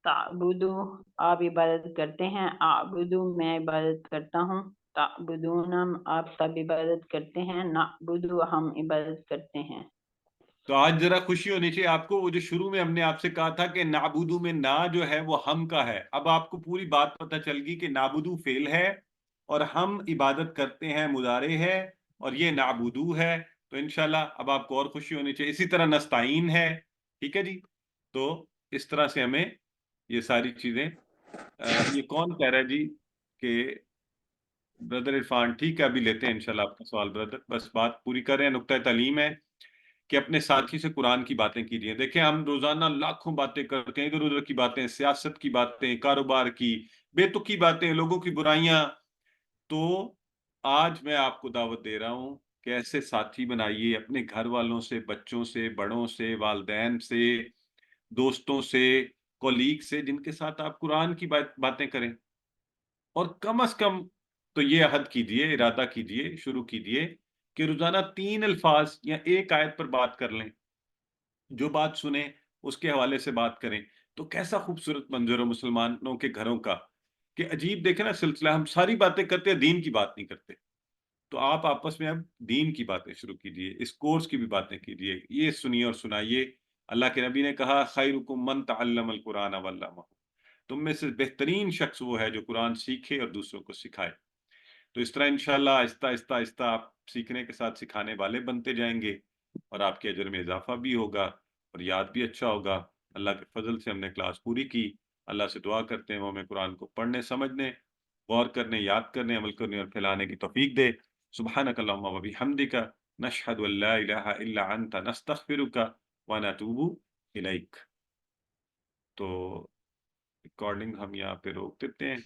تعبدو آپ عبادت کرتے ہیں، اعبدو میں عبادت کرتا ہوں، تعبدون آپ سب عبادت کرتے ہیں، نعبدو ہم عبادت کرتے ہیں۔ تو آج ذرا خوشی ہونی چاہیے آپ کو، وہ جو شروع میں ہم نے آپ سے کہا تھا کہ نعبدو میں نا جو ہے وہ ہم کا ہے، اب آپ کو پوری بات پتہ چل گئی کہ نعبدو فعل ہے اور ہم عبادت کرتے ہیں مضارع ہے، اور یہ نعبدو ہے، تو انشاءاللہ اب آپ کو اور خوشی ہونی چاہیے۔ اسی طرح نستعین ہے، ٹھیک ہے جی، تو اس طرح سے ہمیں یہ ساری چیزیں یہ کون کہہ رہا ہے جی کہ بردر عرفان، ٹھیک ہے ابھی لیتے ہیں انشاءاللہ آپ کا سوال بردر، بس بات پوری کر رہے ہیں۔ نقطہ تعلیم ہے کہ اپنے ساتھی سے قرآن کی باتیں کیجیے۔ دیکھیں ہم روزانہ لاکھوں باتیں کرتے ہیں، ادھر ادھر کی باتیں، سیاست کی باتیں، کاروبار کی، بے تکی باتیں، لوگوں کی برائیاں، تو آج میں آپ کو دعوت دے رہا ہوں کہ ایسے ساتھی بنائیے اپنے گھر والوں سے، بچوں سے، بڑوں سے، والدین سے، دوستوں سے، کولیگ سے، جن کے ساتھ آپ قرآن کی باتیں کریں، اور کم از کم تو یہ عہد کیجیے، ارادہ کیجیے، شروع کیجیے کہ روزانہ 3 الفاظ یا ایک آیت پر بات کر لیں، جو بات سنیں اس کے حوالے سے بات کریں۔ تو کیسا خوبصورت منظر ہو مسلمانوں کے گھروں کا کہ عجیب، دیکھیں نا سلسلہ، ہم ساری باتیں کرتے ہیں، دین کی بات نہیں کرتے۔ تو آپ آپس میں اب دین کی باتیں شروع کیجیے، اس کورس کی بھی باتیں کیجیے، یہ سنیے اور سنائیے۔ اللہ کے نبی نے کہا خیرکم من تعلم القرآن وعلمہ، تم میں سے بہترین شخص وہ ہے جو قرآن سیکھے اور دوسروں کو سکھائے۔ تو اس طرح انشاءاللہ آہستہ آہستہ آہستہ آپ سیکھنے کے ساتھ سکھانے والے بنتے جائیں گے، اور آپ کے اجر میں اضافہ بھی ہوگا اور یاد بھی اچھا ہوگا۔ اللہ کے فضل سے ہم نے کلاس پوری کی۔ اللہ سے دعا کرتے ہیں وہ ہمیں قرآن کو پڑھنے، سمجھنے، غور کرنے، یاد کرنے، عمل کرنے اور پھیلانے کی توفیق دے۔ سبحانک اللہم و بحمدک، نشہد ان لا الہ الا انت، نستغفرک و نتوب الیک۔ تو ریکارڈنگ ہم یہاں پہ روک دیتے ہیں۔